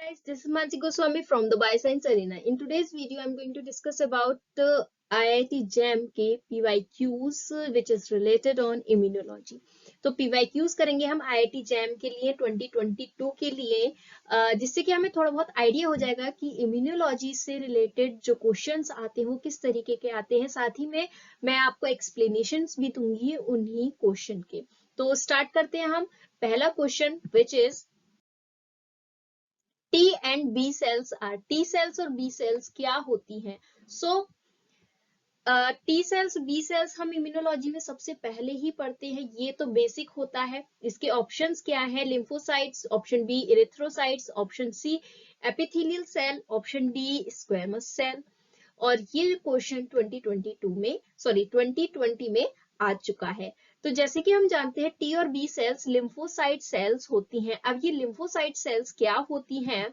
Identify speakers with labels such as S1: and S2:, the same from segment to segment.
S1: Guys, this is Mansi Goswami from the Bioscience Arena. In today's video, I'm going to discuss about IIT JAM के PYQs which is related on immunology. तो PYQs करेंगे हम IIT JAM के लिए 2022 के लिए, जिससे कि हमें थोड़ा बहुत आइडिया हो जाएगा कि इम्यूनोलॉजी से रिलेटेड जो क्वेश्चंस आते हैं वो किस तरीके के आते हैं। साथ ही में मैं आपको एक्सप्लेनेशंस भी दूंगी उन्हीं क्वेश्चन के। तो स्टार्ट करते हैं हम। पहला question which is T and B cells are T cells और B cells क्या होती हैं? So T cells B cells हम इम्यूनोलॉजी में सबसे पहले ही पढ़ते हैं, ये तो बेसिक होता है। इसके ऑप्शंस क्या है? Lymphocytes, option B erythrocytes, option C epithelial cell, option D squamous cell. और ये क्वेश्चन 2020 में आ चुका है। तो जैसे कि हम जानते हैं टी और बी सेल्स लिम्फोसाइट सेल्स होती हैं। अब ये लिम्फोसाइट सेल्स क्या होती हैं?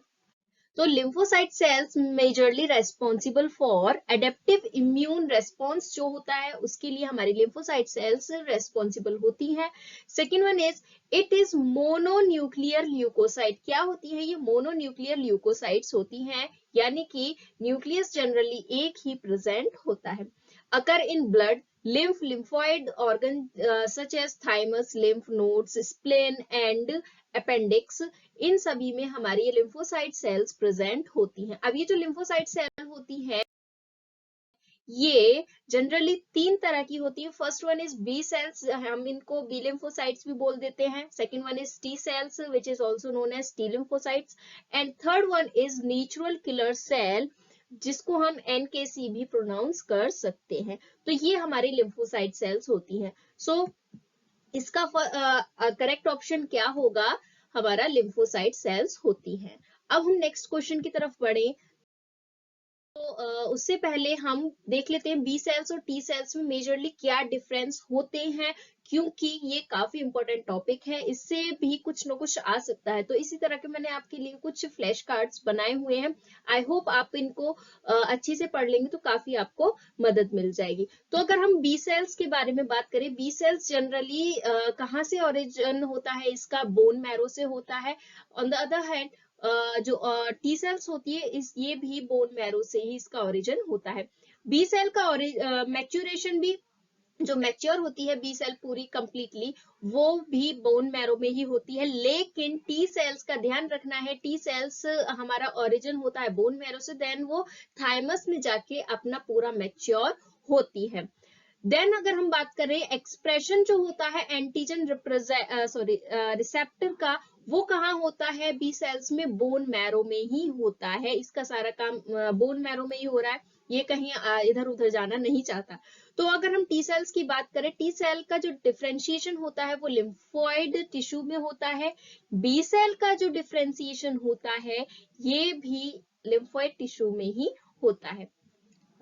S1: तो lymphocyte sales majorly responsible for adaptive immune response जो होता है उसके लिए हमारी लिम्फोसाइट सेल्स रेस्पॉन्सिबल होती हैं। Second one is it is mononuclear leucocyte. क्या होती है ये? मोनोन्यूक्लियर ल्यूकोसाइट्स होती हैं, यानी कि न्यूक्लियस जनरली एक ही प्रेजेंट होता है। Occur in blood lymphoid organ such as thymus, lymph nodes, spleen and appendix, इन सभी में हमारी ये लिम्फोसाइट सेल्स प्रेजेंट होती हैं। अब ये जो लिम्फोसाइट सेल होती है ये जनरली तीन तरह की होती है। First one is B cells, हम इनको बी लिम्फोसाइट्स भी बोल देते हैं। Second one is T cells which is also known as T lymphocytes, and third one is natural killer cell जिसको हम NKC भी प्रोनाउंस कर सकते हैं। तो ये हमारी लिम्फोसाइट सेल्स होती हैं। सो इसका करेक्ट ऑप्शन क्या होगा? हमारा लिम्फोसाइट सेल्स होती हैं। अब हम नेक्स्ट क्वेश्चन की तरफ बढ़े तो उससे पहले हम देख लेते हैं बी सेल्स और टी सेल्स में मेजरली क्या डिफरेंस होते हैं, क्योंकि ये काफी इंपॉर्टेंट टॉपिक है, इससे भी कुछ न कुछ आ सकता है। तो इसी तरह के मैंने आपके लिए कुछ फ्लैश कार्ड्स बनाए हुए हैं। आई होप आप इनको अच्छे से पढ़ लेंगे तो काफी आपको मदद मिल जाएगी। तो अगर हम बी सेल्स के बारे में बात करें, बी सेल्स जनरली कहाँ से ओरिजिन होता है इसका? बोन मैरो से होता है। ऑन द अदर हैंड जो टी सेल्स होती है ये भी बोन मैरो से ही इसका ओरिजिन होता है। बी सेल का मैच्योरेशन भी जो मैच्योर होती है बी सेल पूरी कंप्लीटली वो भी बोन मैरो में ही होती है। लेकिन टी सेल्स का ध्यान रखना है, टी सेल्स हमारा ओरिजिन होता है बोन मैरो से, देन वो थाइमस में जाके अपना पूरा मैच्योर होती है। देन अगर हम बात करें एक्सप्रेशन जो होता है एंटीजन रिसेप्टर का, वो कहाँ होता है? बी सेल्स में बोन मैरो में ही होता है। इसका सारा काम बोन मैरो में ही हो रहा है, ये कहीं इधर उधर जाना नहीं चाहता। तो अगर हम टी सेल्स की बात करें, टी सेल का जो डिफरेंशिएशन होता है वो लिम्फोइड टिश्यू में होता है। बी सेल का जो डिफरेंशिएशन होता है ये भी लिम्फोइड टिश्यू में ही होता है।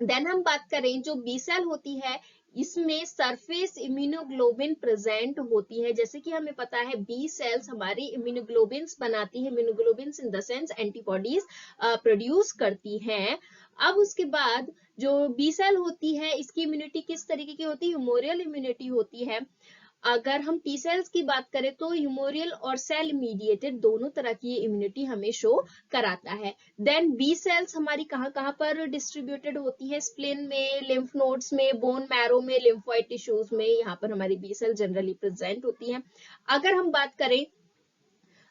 S1: देन हम बात करें जो बी सेल होती है इसमें सरफेस इम्यूनोग्लोबिन प्रेजेंट होती है। जैसे कि हमें पता है बी सेल्स हमारी इम्यूनोग्लोबिन्स बनाती है, immunoglobins in the sense antibodies produce करती हैं। अब उसके बाद जो बी सेल होती है इसकी इम्यूनिटी किस तरीके की होती है? ह्यूमोरियल इम्यूनिटी होती है। अगर हम टी सेल्स की बात करें तो ह्यूमोरियल और सेल मीडिएटेड दोनों तरह की इम्यूनिटी हमें शो कराता है। देन बी सेल्स हमारी कहाँ कहाँ पर डिस्ट्रीब्यूटेड होती है? स्प्लिन में, लिम्फ नोड्स में, बोन मैरो में, लिम्फोइड टिश्यूज में, यहाँ पर हमारी बी सेल जनरली प्रेजेंट होती है। अगर हम बात करें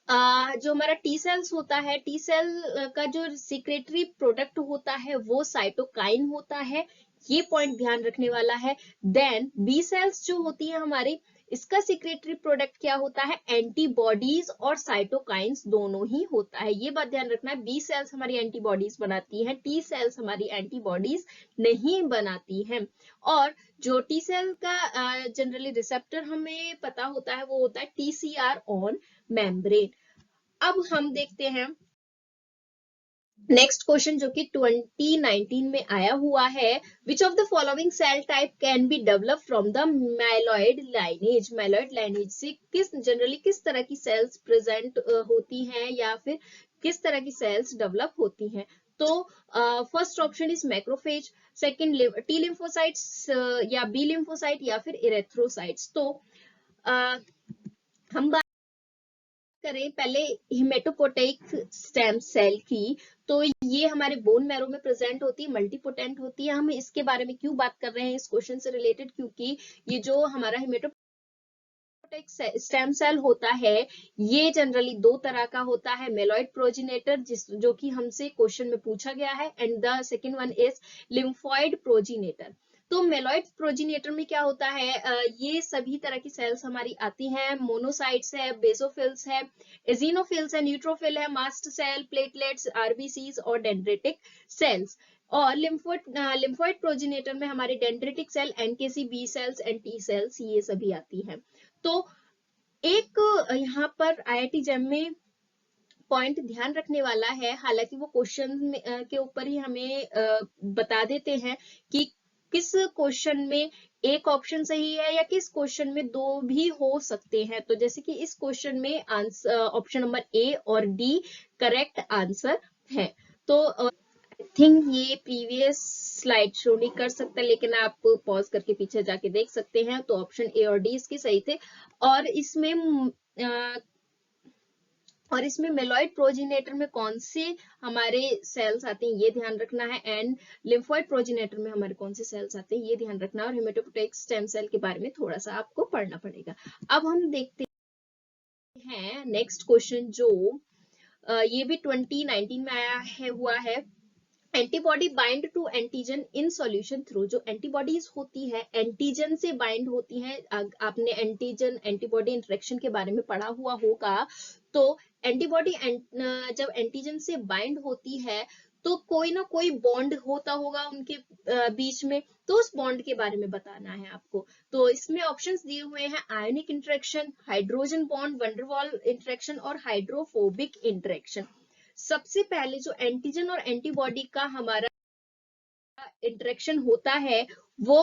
S1: जो हमारा टी सेल्स होता है, टी सेल का जो सिक्रेटरी प्रोडक्ट होता है वो साइटोकाइन होता है, ये पॉइंट ध्यान रखने वाला है। देन बी सेल्स जो होती है हमारी, इसका सिक्रेटरी प्रोडक्ट क्या होता है? एंटीबॉडीज और साइटोकाइंस दोनों ही होता है, ये बात ध्यान रखना है। बी सेल्स हमारी एंटीबॉडीज बनाती हैं, टी सेल्स हमारी एंटीबॉडीज नहीं बनाती हैं। और जो टी सेल का जनरली रिसेप्टर हमें पता होता है वो होता है TCR ऑन मेम्ब्रेन। अब हम देखते हैं नेक्स्ट क्वेश्चन जो कि 2019 में आया हुआ है। Which of the following cell type can be develop from the myeloid lineage? Myeloid lineage से जनरली किस तरह की सेल्स प्रेजेंट होती हैं या फिर किस तरह की सेल्स डेवलप होती हैं? तो first option is macrophage, second T lymphocytes या बी लिम्फोसाइट या फिर इरेथ्रोसाइट्स। तो हम करें पहले हिमेटोपोटेइक स्टेम सेल की, तो ये हमारे बोन मैरो में प्रेजेंट होती है, मल्टीपोटेंट होती है। हम इसके बारे में क्यों बात कर रहे हैं इस क्वेश्चन से रिलेटेड, क्योंकि ये जो हमारा हिमेटोपोटेइक स्टेम सेल होता है ये जनरली दो तरह का होता है, मेलॉइड प्रोजिनेटर जो कि हमसे क्वेश्चन में पूछा गया है, and the second one is lymphoid progenitor. तो मेलॉइड प्रोजिनेटर में क्या होता है, ये सभी तरह की सेल्स हमारी आती हैं, मोनोसाइट्स है, बेसोफिल्स है, एजिनोफिल्स है, न्यूट्रोफिल है, मास्ट सेल, प्लेटलेट्स, आरबीसीज और डेंड्रिटिक सेल्स। और लिम्फोइड प्रोजिनेटर में हमारे dendritic cell, NKC, B cells and T cells ये सभी आती हैं। तो एक यहाँ पर आईआईटी जेम में पॉइंट ध्यान रखने वाला है, हालांकि वो क्वेश्चन के ऊपर ही हमें बता देते हैं कि किस क्वेश्चन में एक ऑप्शन सही है या किस क्वेश्चन में दो भी हो सकते हैं। तो जैसे कि इस क्वेश्चन में आंसर ऑप्शन नंबर ए और डी करेक्ट आंसर है। तो आई थिंक ये प्रीवियस स्लाइड शो नहीं कर सकता, लेकिन आप पॉज करके पीछे जाके देख सकते हैं। तो ऑप्शन ए और डी इसके सही थे। और इसमें मेलॉइड प्रोजिनेटर में कौन से हमारे सेल्स आते हैं ये ध्यान रखना है, एंड लिम्फोइड प्रोजिनेटर में हमारे कौन से सेल्स आते हैं ये ध्यान रखना है, और हिमेटोपोटेइक स्टेम सेल के बारे में थोड़ा सा आपको पढ़ना पड़ेगा। अब हम देखते हैं नेक्स्ट क्वेश्चन, जो ये भी 2019 में आया है हुआ है। Antibody bind to antigen in solution through, जो एंटीबॉडीज होती है एंटीजन से बाइंड होती हैं। आपने एंटीजन एंटीबॉडी इंटरेक्शन के बारे में पढ़ा हुआ होगा। तो एंटीबॉडी जब एंटीजन से बाइंड होती है तो कोई ना कोई बॉन्ड होता होगा उनके बीच में, तो उस बॉन्ड के बारे में बताना है आपको। तो इसमें ऑप्शंस दिए हुए हैं, ionic interaction, hydrogen bond, van der Waals interaction और हाइड्रोफोबिक इंटरेक्शन। सबसे पहले जो एंटीजन और एंटीबॉडी का हमारा इंटरेक्शन होता है वो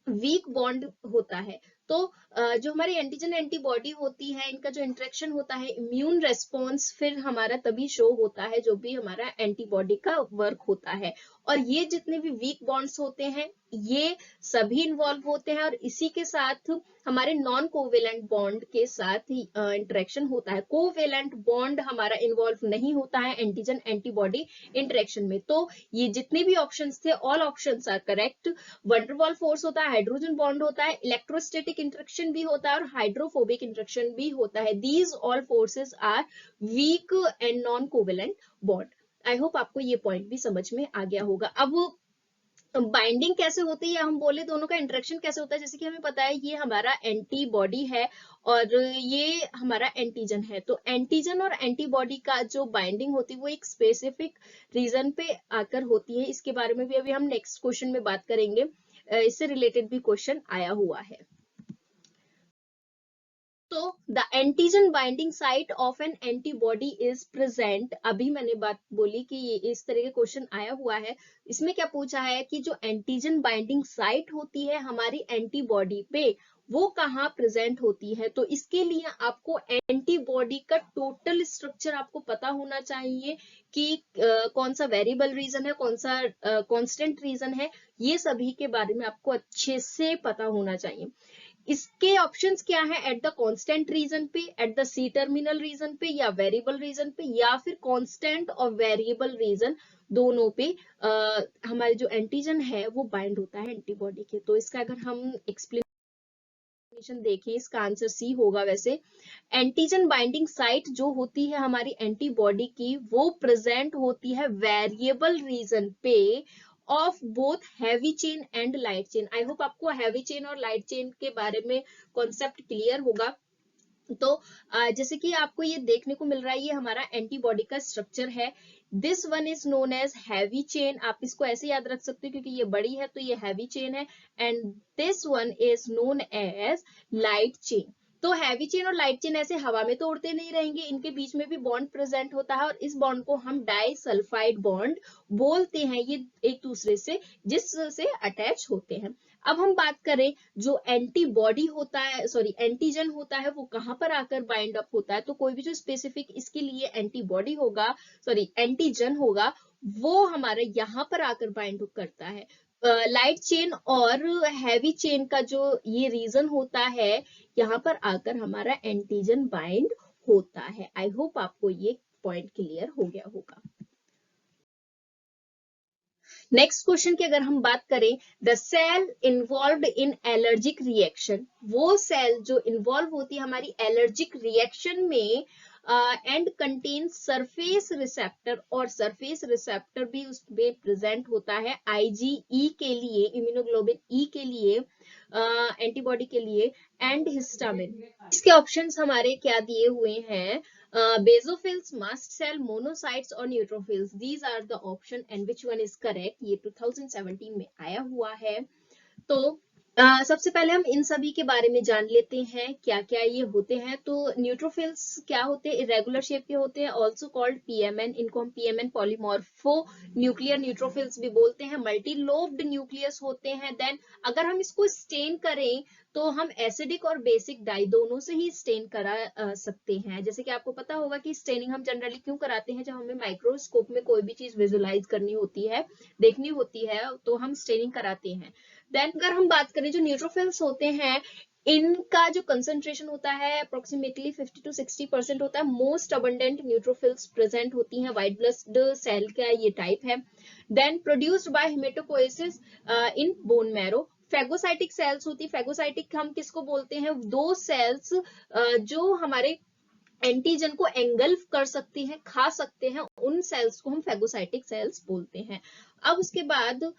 S1: वीक बॉन्ड होता है। तो जो हमारी एंटीजन एंटीबॉडी होती है इनका जो इंटरेक्शन होता है, इम्यून रेस्पॉन्स फिर हमारा तभी शो होता है जो भी हमारा एंटीबॉडी का वर्क होता है। और ये जितने भी वीक बॉन्ड्स होते हैं ये सभी इन्वॉल्व होते हैं, और इसी के साथ हमारे नॉन कोवेलेंट बॉन्ड के साथ ही इंटरेक्शन होता है। कोवेलेंट बॉन्ड हमारा इन्वॉल्व नहीं होता है एंटीजन एंटीबॉडी इंटरेक्शन में। तो ये जितने भी ऑप्शंस थे all options are correct. Van der Waals force होता है, हाइड्रोजन बॉन्ड होता है, इलेक्ट्रोस्टैटिक इंटरेक्शन भी होता है और हाइड्रोफोबिक इंटरेक्शन भी होता है। These all forces are weak and non covalent bond. I hope आपको ये पॉइंट भी समझ में आ गया होगा। अब बाइंडिंग कैसे होती है, या हम बोले दोनों का इंटरेक्शन कैसे होता है, जैसे कि हमें पता है ये हमारा एंटीबॉडी है और ये हमारा एंटीजन है। तो एंटीजन और एंटीबॉडी का जो बाइंडिंग होती है वो एक स्पेसिफिक रीजन पे आकर होती है। इसके बारे में भी अभी हम नेक्स्ट क्वेश्चन में बात करेंगे, इससे रिलेटेड भी क्वेश्चन आया हुआ है। तो the antigen binding site of N antibody is present. अभी मैंने बात बोली कि ये इस तरह के क्वेश्चन आया हुआ है। इसमें क्या पूछा है कि जो एंटीजन बाइंडिंग साइट होती है हमारी एंटीबॉडी पे वो कहाँ प्रेजेंट होती है। तो इसके लिए आपको एंटीबॉडी का टोटल स्ट्रक्चर आपको पता होना चाहिए कि कौन सा वेरिएबल रीजन है, कौन सा कांस्टेंट रीजन है, ये सभी के बारे में आपको अच्छे से पता होना चाहिए। इसके ऑप्शंस क्या है, एट द कांस्टेंट रीजन पे, at the C terminal region पे, या वेरिएबल रीजन पे, या फिर कांस्टेंट और वेरिएबल रीजन दोनों पे हमारे जो एंटीजन है वो बाइंड होता है एंटीबॉडी के। तो इसका अगर हम एक्सप्लेनेशन देखें इसका आंसर सी होगा। वैसे एंटीजन बाइंडिंग साइट जो होती है हमारी एंटीबॉडी की वो प्रेजेंट होती है वेरिएबल रीजन पे of both heavy chain and light chain. I hope आपको हैवी चेन और लाइट चेन के बारे में कॉन्सेप्ट क्लियर होगा। तो जैसे कि आपको ये देखने को मिल रहा है ये हमारा एंटीबॉडी का स्ट्रक्चर है। This one is known as heavy chain, आप इसको ऐसे याद रख सकते हो क्योंकि ये बड़ी है तो ये हैवी चेन है। And this one is known as light chain. तो हैवी चेन और लाइट चेन ऐसे हवा में तो उड़ते नहीं रहेंगे, इनके बीच में भी बॉन्ड प्रेजेंट होता है और इस बॉन्ड को हम डाइसल्फाइड बॉन्ड बोलते हैं। ये एक दूसरे से जिससे अटैच होते हैं। अब हम बात करें जो एंटीबॉडी होता है, सॉरी एंटीजन होता है, वो कहां पर आकर बाइंड अप होता है। तो कोई भी जो स्पेसिफिक इसके लिए एंटीबॉडी होगा, सॉरी एंटीजन होगा, वो हमारा यहाँ पर आकर बाइंड करता है। लाइट चेन और हैवी चेन का जो ये रीजन होता है यहाँ पर आकर हमारा एंटीजन बाइंड होता है। आई होप आपको ये पॉइंट क्लियर हो गया होगा। नेक्स्ट क्वेश्चन की अगर हम बात करें, the cell involved in allergic reaction, वो सेल जो इन्वॉल्व होती है हमारी एलर्जिक रिएक्शन में एंड कंटेन सरफेस रिसेप्टर, और सरफेस रिसेप्टर भी उसमें प्रेजेंट होता है आईजीई के लिए, इम्यूनोग्लोबिन ई के लिए, एंटीबॉडी के लिए, एंड हिस्टामिन। इसके ऑप्शंस हमारे क्या दिए हुए हैं, basophils, mast cell, monocytes और neutrophils. These are the option and which one is correct? ये 2017 में आया हुआ है। तो सबसे पहले हम इन सभी के बारे में जान लेते हैं क्या क्या ये होते हैं। तो न्यूट्रोफिल्स क्या होते हैं, इरेगुलर शेप के होते हैं, ऑल्सो कॉल्ड पीएमएन, इनको हम पीएमएन पॉलीमॉर्फो न्यूक्लियर न्यूट्रोफिल्स भी बोलते हैं, मल्टीलोब्ड न्यूक्लियस होते हैं। देन अगर हम इसको स्टेन करें तो हम एसिडिक और बेसिक डाई दोनों से ही स्टेन करा सकते हैं। जैसे कि आपको पता होगा कि स्टेनिंग हम जनरली क्यों कराते हैं, जब हमें माइक्रोस्कोप में कोई भी चीज विजुलाइज करनी होती है, देखनी होती है, तो हम स्टेनिंग कराते हैं। देन अगर हम बात करें जो न्यूट्रोफिल्स होते हैं, इनका जो कंसंट्रेशन होता है अप्रोक्सीमेटली 50 to 60% होता है। मोस्ट अबंडेंट न्यूट्रोफिल्स प्रेजेंट होती हैं, व्हाइट ब्लड सेल का ये टाइप है। Then produced by haematopoiesis in bone marrow. Phagocytic cells होती है, फेगोसाइटिक हम किसको बोलते हैं, दो सेल्स जो हमारे एंटीजन को एंगल्फ कर सकती हैं, खा सकते हैं, उन सेल्स को हम फेगोसाइटिक सेल्स बोलते हैं। अब उसके बाद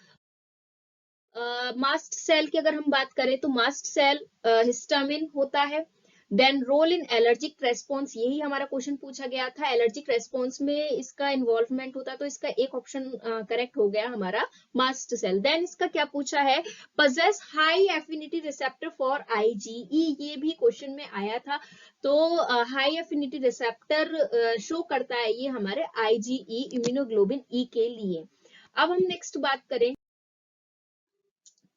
S1: मास्ट सेल की अगर हम बात करें तो मास्ट सेल हिस्टामिन होता है। Then role in allergic response, यही हमारा क्वेश्चन पूछा गया था, एलर्जिक रेस्पॉन्स में इसका इन्वॉल्वमेंट होता है, तो इसका एक ऑप्शन करेक्ट हो गया हमारा मास्ट सेल। देन इसका क्या पूछा है, possess high affinity receptor for IgE, ये भी क्वेश्चन में आया था। तो हाई एफिनिटी रिसेप्टर शो करता है ये हमारे आईजीई, इम्यूनोग्लोबिन ई के लिए। अब हम नेक्स्ट बात करें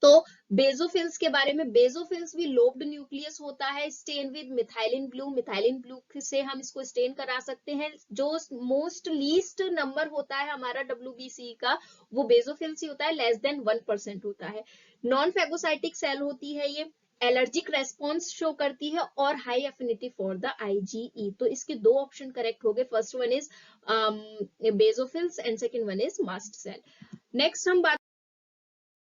S1: तो बेजोफिल्स के बारे में। बेजोफिल्स भी लोब्ड न्यूक्लियस होता है, stain with methylene blue, methylene blue से हम इसको स्टेन करा सकते हैं। जो मोस्ट लीस्ट नंबर होता है हमारा WBC का, वो बेजोफिल्स ही होता है, लेस देन 1% होता है। नॉन फेगोसाइटिक सेल होती है ये, एलर्जिक रेस्पॉन्स शो करती है, और high affinity for the IgE. तो इसके दो ऑप्शन करेक्ट हो गए, first one is basophils and second one is mast cell. Next हम बात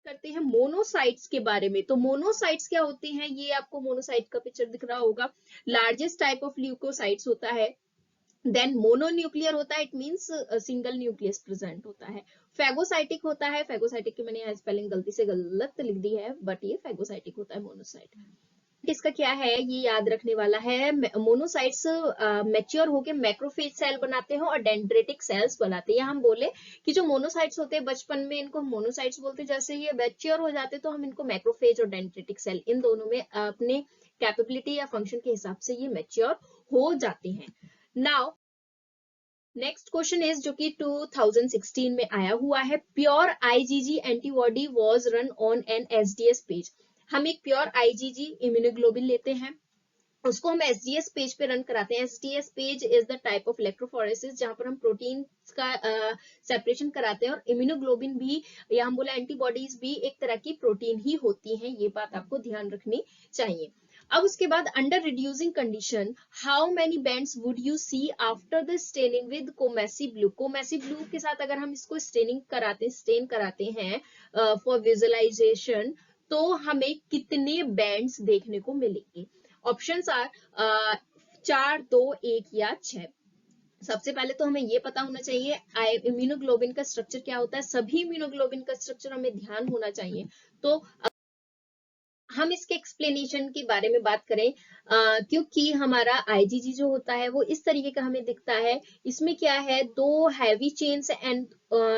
S1: करते हैं मोनोसाइट्स के बारे में। तो मोनोसाइट्स क्या होते हैं, ये आपको मोनोसाइट का पिक्चर दिख रहा होगा। लार्जेस्ट टाइप ऑफ ल्यूकोसाइट्स होता है। देन मोनोन्यूक्लियर होता है, it means single nucleus present होता है। फेगोसाइटिक होता है, फेगोसाइटिक की मैंने यहाँ स्पेलिंग गलती से गलत लिख दी है, बट ये फेगोसाइटिक होता है मोनोसाइट। इसका क्या है ये याद रखने वाला है, मोनोसाइट्स मैच्योर होके मैक्रोफेज सेल बनाते हैं और डेंड्रेटिक सेल्स बनाते हैं। या हम बोले कि जो मोनोसाइट्स होते हैं बचपन में इनको मोनोसाइट्स बोलते हैं, जैसे ये मैच्योर हो जाते तो हम इनको मैक्रोफेज और डेंड्रेटिक सेल, इन दोनों में अपने कैपेबिलिटी या फंक्शन के हिसाब से ये मैच्योर हो जाते हैं। नाउ नेक्स्ट क्वेश्चन इज, जो कि 2016 में आया हुआ है, pure IgG antibody was run on an SDS page. हम एक प्योर आईजीजी इम्यूनोग्लोबिन लेते हैं, उसको हम एसडीएस पेज पे रन कराते हैं। SDS page is the type of electrophoresis जहां पर हम प्रोटीन का सेपरेशन कराते हैं, और इम्यूनोग्लोबिन भी या हम बोला एंटीबॉडीज भी एक तरह की प्रोटीन ही होती हैं, ये बात आपको ध्यान रखनी चाहिए। अब उसके बाद under reducing condition how many bands would you see after the staining with Coomassie blue. Coomassie blue के साथ अगर हम इसको स्टेन कराते हैं फॉर विजुअलाइजेशन, तो हमें कितने बैंड्स देखने को मिलेंगे। ऑप्शंस आर 4, 2, 1 या 6। सबसे पहले तो हमें ये पता होना चाहिए इम्यूनोग्लोबिन का स्ट्रक्चर क्या होता है, सभी इम्यूनोग्लोबिन का स्ट्रक्चर हमें ध्यान होना चाहिए। तो हम इसके एक्सप्लेनेशन के बारे में बात करें, क्योंकि हमारा आईजीजी जो होता है वो इस तरीके का हमें दिखता है। इसमें क्या है, 2 heavy chains and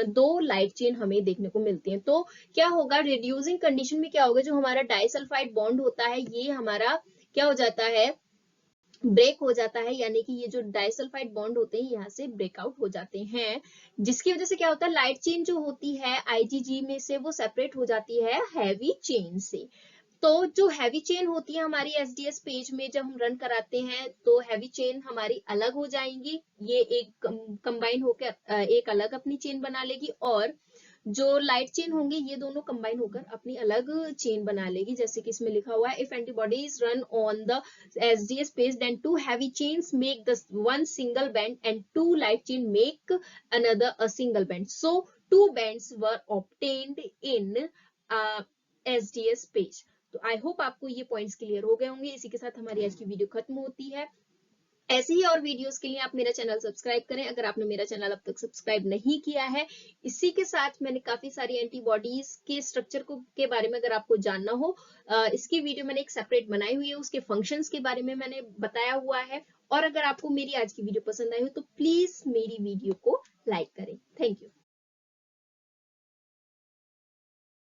S1: 2 light chain हमें देखने को मिलती हैं। तो क्या होगा, रिड्यूसिंग कंडीशन में क्या होगा, जो हमारा डाइसल्फाइड बॉन्ड होता है ये हमारा क्या हो जाता है, ब्रेक हो जाता है, यानी कि ये जो डाइसल्फाइड बॉन्ड होते हैं यहाँ से ब्रेकआउट हो जाते हैं, जिसकी वजह से क्या होता है, लाइट चेन जो होती है आईजीजी में से वो सेपरेट हो जाती है हैवी चेन से। तो जो हैवी चेन होती है हमारी एसडीएस पेज में जब हम रन कराते हैं, तो हैवी चेन हमारी अलग हो जाएंगी, ये एक कंबाइन होकर एक अलग अपनी चेन बना लेगी, और जो लाइट चेन होंगी ये दोनों कंबाइन होकर अपनी अलग चेन बना लेगी, जैसे कि इसमें लिखा हुआ है if antibodies run on the SDS PAGE then two heavy chains make the one single band and two light chain make another a single band, so two bands were obtained in SDS PAGE. तो I hope आपको ये points clear हो गए होंगे। इसी के साथ हमारी आज की वीडियो खत्म होती है। ऐसे ही और वीडियोस के लिए आप मेरा चैनल सब्सक्राइब करें अगर आपने मेरा चैनल अब तक सब्सक्राइब नहीं किया है। इसी के साथ मैंने काफी सारी एंटीबॉडीज के स्ट्रक्चर को के बारे में अगर आपको जानना हो, इसकी वीडियो मैंने एक सेपरेट बनाई हुई है, उसके फंक्शंस के बारे में मैंने बताया हुआ है। और अगर आपको मेरी आज की वीडियो पसंद आई हो तो प्लीज मेरी वीडियो को लाइक करें। Thank you.